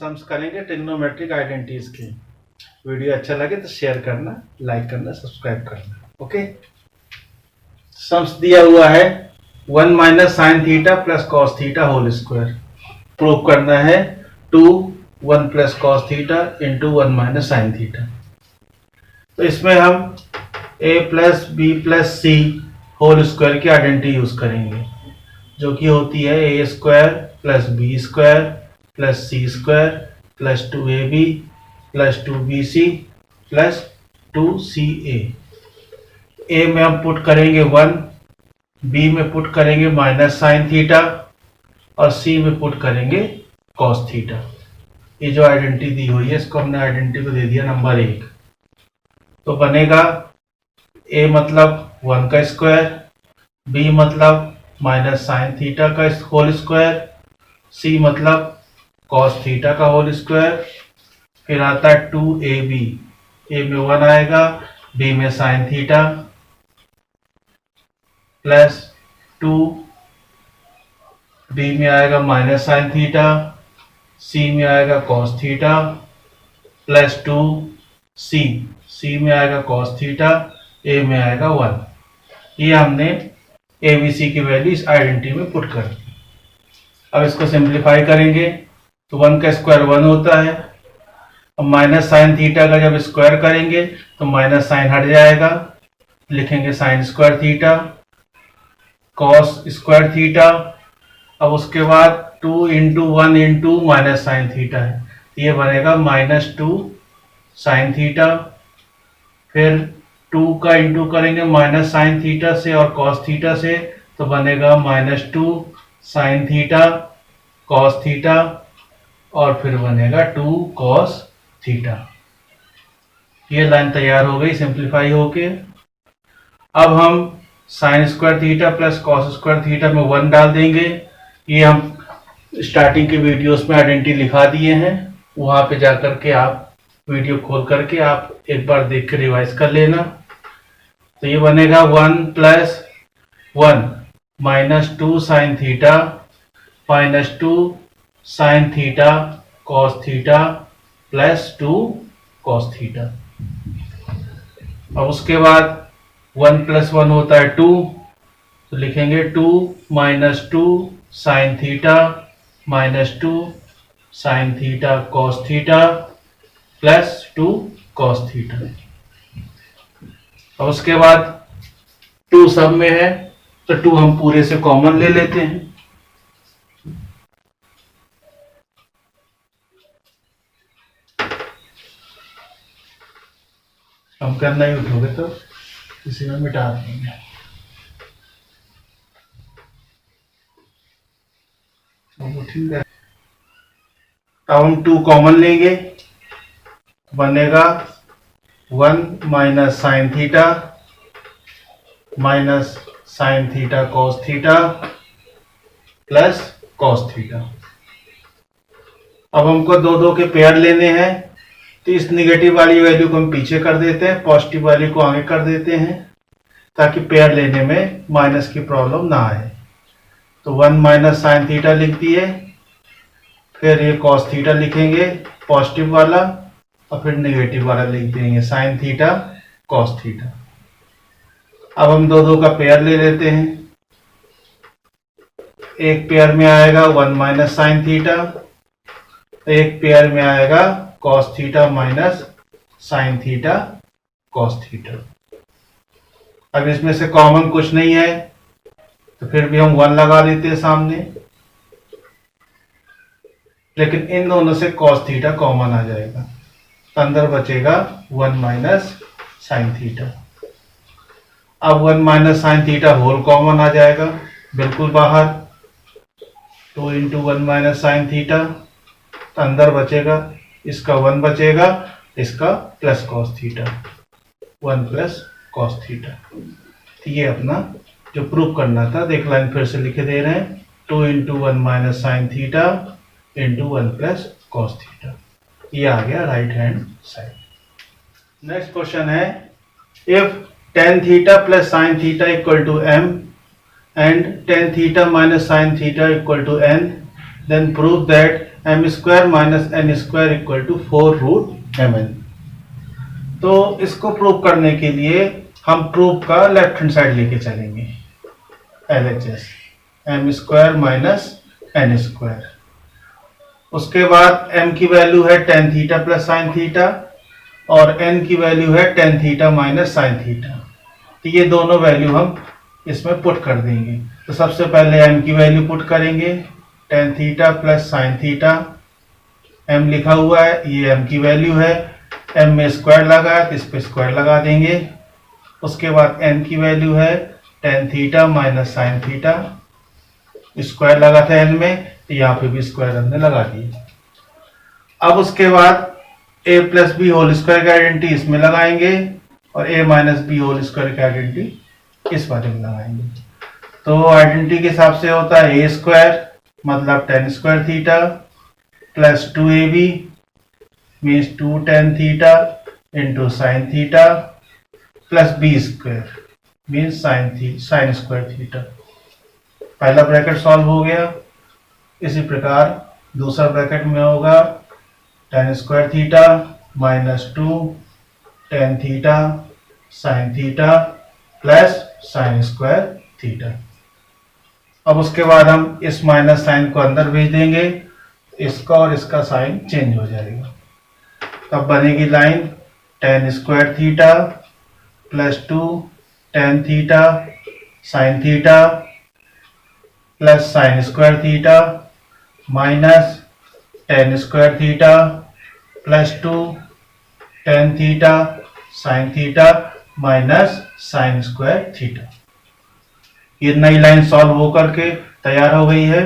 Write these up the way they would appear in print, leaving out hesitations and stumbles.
Sums करेंगे trigonometric identities की। Video अच्छा लगे तो शेयर करना, लाइक करना, सब्सक्राइब करना। ओके, सम्स दिया हुआ है 1 minus sine theta plus cos theta whole square. Prove करना है 2 1 plus cos theta into 1 minus sine theta. तो इसमें हम a plus B plus C whole square की आइडेंटिटी यूज करेंगे, जो कि होती है a square plus b square plus c square plus 2ab plus 2bc plus 2ca। A में हम पुट करेंगे 1, बी में पुट करेंगे माइनस साइन थीटा और सी में पुट करेंगे कॉस थीटा। ये जो आइडेंटिटी दी हुई है इसको हमने आइडेंटिटी को दे दिया नंबर 1। तो बनेगा ए मतलब 1 का स्क्वायर, बी मतलब माइनस साइन थीटा का होल स्क्वायर, सी मतलब कॉस थीटा का होल स्क्वायर। फिर आता है 2ab, ए में 1 आएगा, बी में साइन थीटा प्लस 2, बी में आएगा माइनस साइन थीटा, सी में आएगा कॉस थीटा प्लस 2 सी में आएगा कॉस थीटा, ए में आएगा 1। ये हमने ए बी सी की वैल्यू इस आइडेंटिटी में पुट कर दी। अब इसको सिंप्लीफाई करेंगे तो 1 का स्क्वायर 1 होता है। अब माइनस साइन थीटा का जब स्क्वायर करेंगे तो माइनस साइन हट जाएगा, लिखेंगे sign square theta cos square theta. अब उसके बाद 2 into 1 into minus sine theta है, ये बनेगा -2 साइन थीटा। फिर 2 का इंटू करेंगे माइनस साइन थीटा से और कॉस थीटा से, तो बनेगा -2 साइन थीटा कॉस थीटा और फिर बनेगा 2 कॉस थीटा। ये लाइन तैयार हो गई सिंप्लीफाई होके। अब हम sign square theta plus cos square theta में 1 डाल देंगे। ये हम स्टार्टिंग के वीडियोस में आइडेंटिटी लिखा दिए हैं, वहां पे जाकर के आप वीडियो खोल करके आप एक बार देख के रिवाइज कर लेना। तो ये बनेगा 1 plus 1 -2 sine theta -2 sine theta cos theta plus 2 cos theta. अब उसके बाद 1 प्लस 1 होता है 2, तो लिखेंगे 2 -2 sine theta -2 sine theta cos theta plus 2 cos theta. और उसके बाद 2 सब में है तो 2 हम पूरे से कॉमन ले लेते हैं। हम करना ही उठोगे तो इसी में मिटा देंगे। ठीक है, अब हम 2 कॉमन लेंगे, बनेगा 1 minus sine theta minus sine theta cos theta plus cos theta. अब हमको 2 के पेयर लेने हैं, तो इस निगेटिव वाली वैल्यू को हम पीछे कर देते हैं, पॉजिटिव वाली को आगे कर देते हैं, ताकि पेयर लेने में माइनस की प्रॉब्लम ना आए। तो 1 माइनस साइन थीटा लिख दिए, फिर ये कॉस थीटा लिखेंगे पॉजिटिव वाला और फिर नेगेटिव वाला लिख देंगे साइन थीटा कॉस थीटा। अब हम 2 का पेयर ले लेते हैं। एक पेयर में आएगा 1 माइनस साइन थीटा, एक पेयर में आएगा cos theta minus sine theta cos theta. अब इसमें से कॉमन कुछ नहीं है तो फिर भी हम 1 लगा देते हैं सामने, लेकिन इन दोनों से कॉस थीटा कॉमन आ जाएगा, तो अंदर बचेगा 1 माइनस साइन थीटा। अब 1 minus sine theta whole common आ जाएगा बिल्कुल बाहर, 2 इंटू 1 माइनस साइन थीटा, तो अंदर बचेगा इसका 1 बचेगा, इसका plus cos theta, 1 plus cos theta. तो ये अपना जो प्रूव करना था, देख लाइन फिर से लिखे दे रहे हैं, 2 into 1 minus sine theta into 1 plus cos theta. ये आ गया right hand side. Next question है, if tan theta plus sine theta equal to m and tan theta minus sine theta equal to n, then prove that m square minus n square equal to 4√mn। तो इसको prove करने के लिए हम proof का left hand side लेके चलेंगे। LHS m square minus n square, उसके बाद m की वैल्यू है tan theta plus sine theta और n की वैल्यू है tan theta minus sine theta. तो ये दोनों वैल्यू हम इसमें पुट कर देंगे। तो सबसे पहले m की वैल्यू पुट करेंगे, tan theta plus sine theta, m लिखा हुआ है, ये m की वैल्यू है, m में स्क्वायर लगा है तो इस पे स्क्वायर लगा देंगे। उसके बाद n की वैल्यू है tan theta minus sine theta, square लगा था n में तो यहाँ पे भी स्क्वायर हमने लगा दिए। अब उसके बाद a plus b whole square की आइडेंटिटी इसमें लगाएंगे और a minus b whole square की आइडेंटिटी इस वाले में लगाएंगे। तो आइडेंटिटी के हिसाब से होता है a स्क्वायर मतलब tan square theta plus 2ab means 2 tan theta into sine theta plus b square means sign square theta. पहला ब्रैकेट सॉल्व हो गया। इसी प्रकार दूसरा ब्रैकेट में होगा tan square theta minus 2 tan theta sine theta plus sign square theta. अब उसके बाद हम इस माइनस साइन को अंदर भेज देंगे, इसका और इसका साइन चेंज हो जाएगा। तब बनेगी line tan square theta plus 2 tan theta sine theta plus sign square theta minus tan square theta plus 2 tan theta sine theta minus sine square theta. ये नई लाइन सॉल्व होकर के तैयार हो गई है।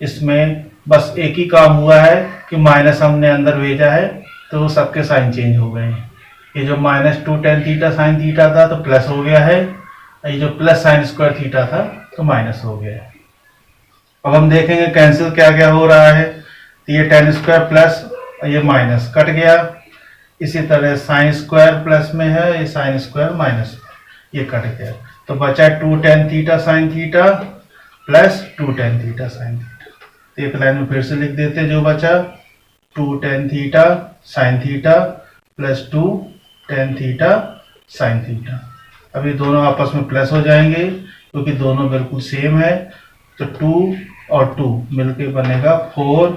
इसमें बस एक ही काम हुआ है कि माइनस हमने अंदर भेजा है तो सबके साइन चेंज हो गए हैं। ये जो minus 2 tan theta sine theta था तो प्लस हो गया है, ये जो प्लस साइन स्क्वायर थीटा था तो माइनस हो गया है। अब हम देखेंगे कैंसिल क्या क्या हो रहा है। तो ये tan स्क्वायर प्लस ये माइनस कट गया। इसी तरह साइन स्क्वायर प्लस में है, ये साइन स्क्वायर माइनस ये कट गया। तो बचा 2 tan theta sine theta plus 2 tan theta sine theta. तो एक लाइन में फिर से लिख देते हैं जो बचा 2 tan theta sine theta plus 2 tan theta sine theta. अब ये दोनों आपस में प्लस हो जाएंगे क्योंकि दोनों बिल्कुल सेम है। तो 2 और 2 मिलके बनेगा 4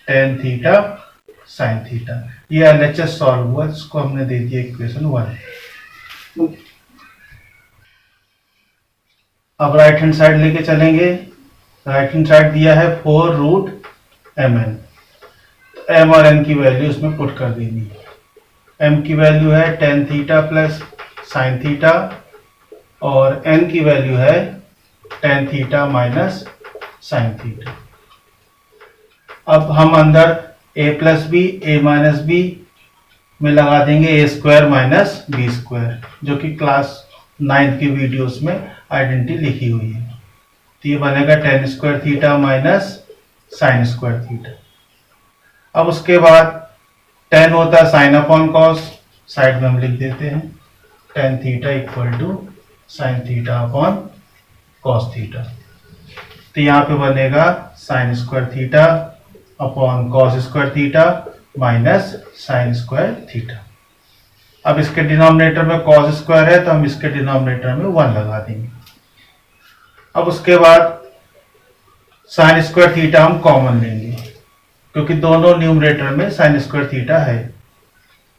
tan थीटा साइन थीटा। ये LHS सॉल्व हुआ, इसको हमने दे दिया इक्वेशन 1। अब राइट हैंड साइड लेके चलेंगे। राइट हैंड साइड दिया है 4√mn। m और n की वैल्यू इसमें पुट कर देनी है। m की वैल्यू है tan theta plus sine theta और n की वैल्यू है tan theta minus sine theta. अब हम अंदर a plus b a minus b में लगा देंगे a square minus b square, जो कि क्लास 9 की वीडियोस में आइडेंटिटी लिखी हुई है। तो ये बनेगा tan square theta minus sine square theta. अब उसके बाद tan होता है साइन अपॉन कॉस, साइड में हम लिख देते हैं tan theta equal to sine theta upon cos theta. तो यहाँ पे बनेगा sine square theta upon cos square theta minus sine square theta. अब इसके डिनोमिनेटर में कॉस स्क्वायर है तो हम इसके डिनोमिनेटर में 1 लगा देंगे। अब उसके बाद साइन स्क्वायर थीटा हम कॉमन लेंगे क्योंकि दोनों न्यूमरेटर में साइन स्क्वायर थीटा है।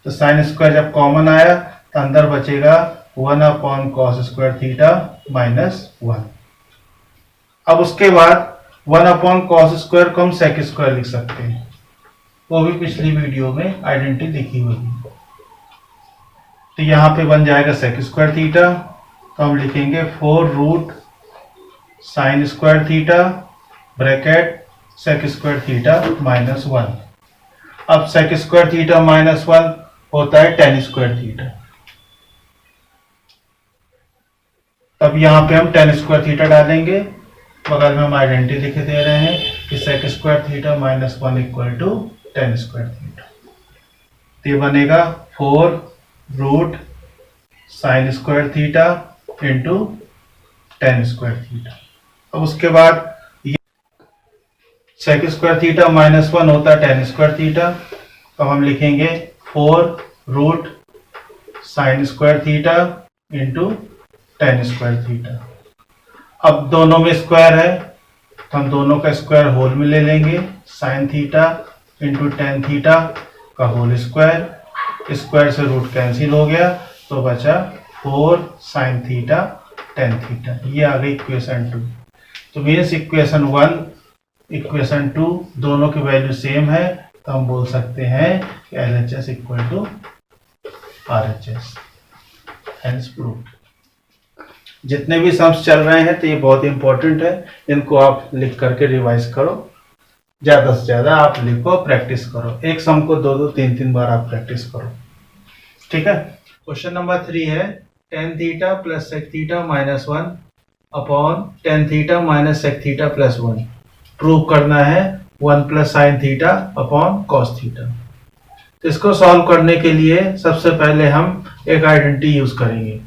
तो साइन स्क्वायर जब कॉमन आया तो अंदर बचेगा 1 upon cos square theta minus 1। अब उसके बाद 1 अपॉन कॉस स्क्वायर को हम सेक स्क्वायर लिख सकते हैं, वो भी पिछली वीडियो में आइडेंटिटी लिखी हुई है। तो यहाँ पे बन जाएगा सेक स्क्वायर थीटा। तो हम लिखेंगे 4 root sine square theta bracket sec square theta minus 1। अब सेक स्क्वायर थीटा माइनस 1 होता है tan स्क्वायर थीटा। तब यहाँ पे हम tan स्क्वायर थीटा डालेंगे, बगल में हम आइडेंटिटी लिख दे रहे हैं कि sec square theta minus 1 equal to tan square theta. तो ये बनेगा 4 root sine square theta into tan square theta. अब उसके बाद सेक स्क्वायर थीटा माइनस 1 होता है टेन स्क्वायर थीटा। अब हम लिखेंगे 4 root sine square theta into tan square theta. अब दोनों में स्क्वायर है तो हम दोनों का स्क्वायर होल में ले लेंगे, sign theta into tan theta का होल स्क्वायर। स्क्वायर से रूट कैंसिल हो गया तो बचा 4 साइन थीटा टेन थीटा। ये आ गई इक्वेशन 2। तो मीन्स इक्वेशन 1 इक्वेशन 2 दोनों की वैल्यू सेम है, तो हम बोल सकते हैं कि LHS equal to RHS। Hence proved. जितने भी सम्स चल रहे हैं तो ये बहुत इंपॉर्टेंट है, इनको आप लिख करके रिवाइज करो, ज्यादा से ज्यादा आप लिखो, प्रैक्टिस करो। एक सम को 2-2 3-3 बार आप प्रैक्टिस करो, ठीक है। क्वेश्चन नंबर 3 है tan theta plus sec theta minus 1 upon tan theta minus sec theta plus 1 prove करना है 1 plus sine theta upon cos theta. तो इसको सॉल्व करने के लिए सबसे पहले हम एक आइडेंटिटी यूज करेंगे।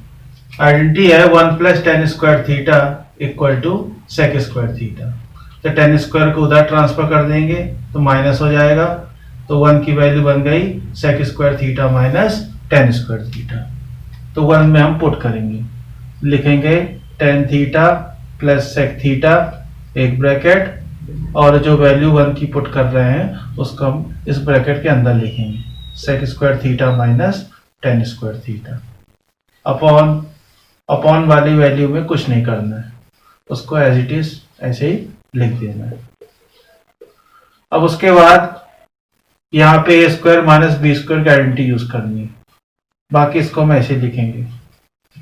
आइडेंटिटी है 1 plus tan square theta equal to sec square theta. तो टेन स्क्वायर को उधर ट्रांसफर कर देंगे तो माइनस हो जाएगा, तो 1 की वैल्यू बन गई sec square theta minus tan square theta. तो 1 में हम पुट करेंगे, लिखेंगे tan theta plus sec theta एक ब्रैकेट, और जो वैल्यू 1 की पुट कर रहे हैं उसको हम इस ब्रैकेट के अंदर लिखेंगे, sec square theta minus tan square theta. Upon वाली वैल्यू में कुछ नहीं करना है, उसको एज इट इज ऐसे ही लिख देना है। अब उसके बाद यहाँ पे a square minus b square की आइडेंटिटी यूज करनी है, बाकी इसको हम ऐसे लिखेंगे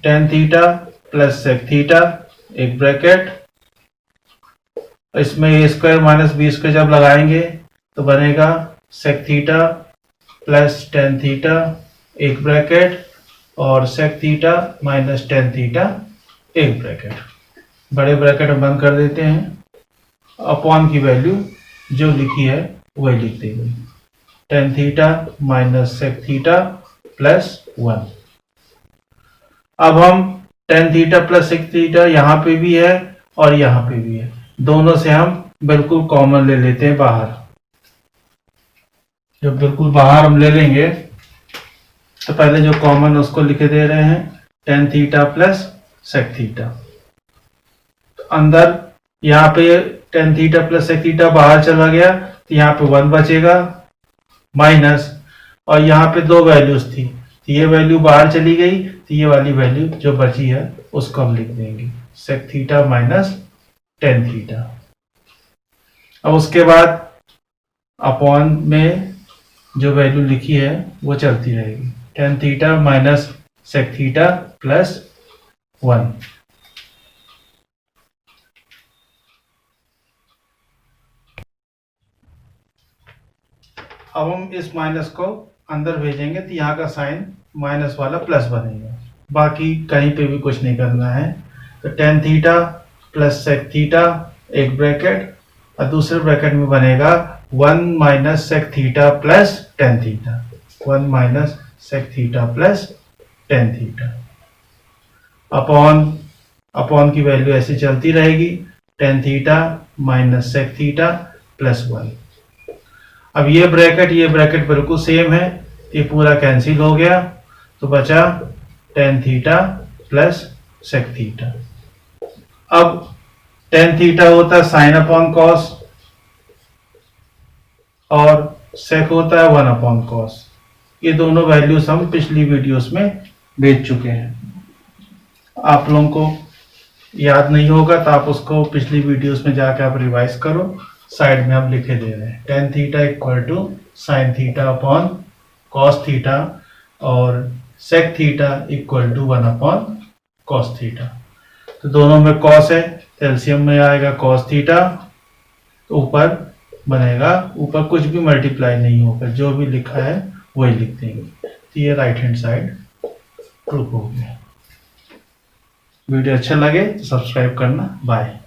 tan theta plus sec theta एक ब्रैकेट, इसमें a square minus b square जब लगाएंगे तो बनेगा sec theta plus tan theta एक ब्रैकेट, और sec theta minus tan theta एक ब्रैकेट। बड़े ब्रैकेट में बंद कर देते हैं, अपॉन की वैल्यू जो लिखी है वही लिख देंगे, tan theta minus sec theta plus 1। अब हम tan theta plus sec theta यहाँ पे भी है और यहाँ पे भी है, दोनों से हम बिल्कुल कॉमन ले लेते हैं बाहर। जब बिल्कुल बाहर हम ले लेंगे तो पहले जो कॉमन उसको लिख दे रहे हैं tan theta plus sec theta. तो अंदर यहाँ पे tan theta plus sec theta बाहर चला गया तो यहाँ पे 1 बचेगा माइनस, और यहाँ पे 2 वैल्यूज थी तो ये वैल्यू बाहर चली गई, तो ये वाली वैल्यू जो बची है उसको हम लिख देंगे sec theta minus tan theta. अब उसके बाद अपॉन में जो वैल्यू लिखी है वो चलती रहेगी, tan theta minus sec theta plus 1। अब हम इस माइनस को अंदर भेजेंगे तो यहाँ का साइन माइनस वाला प्लस बनेगा, बाकी कहीं पे भी कुछ नहीं करना है। तो tan theta plus sec theta एक ब्रैकेट, और दूसरे ब्रैकेट में बनेगा 1 minus sec theta plus tan theta, 1 minus sec theta plus tan theta. Upon की वैल्यू ऐसे चलती रहेगी, tan theta minus sec theta plus 1। अब ये ब्रैकेट बिल्कुल सेम है, ये पूरा कैंसिल हो गया तो बचा tan theta plus sec theta. अब टेन थीटा होता है साइन अपॉन कॉस और सेक होता है 1 अपॉन कॉस। ये दोनों वैल्यूज हम पिछली वीडियोस में भेज चुके हैं, आप लोगों को याद नहीं होगा तो आप उसको पिछली वीडियोस में जाकर आप रिवाइज करो, साइड में हम लिखे दे रहे हैं tan theta equal to sine theta upon cos theta और sec theta equal to 1 upon cos theta. तो दोनों में कॉस है तो एलसीएम में आएगा कॉस थीटा, तो ऊपर बनेगा, ऊपर कुछ भी मल्टीप्लाई नहीं होगा, जो भी लिखा है वही लिख देंगे। तो ये राइट हैंड साइड प्रूफ हो गया। वीडियो अच्छा लगे तो सब्सक्राइब करना। बाय।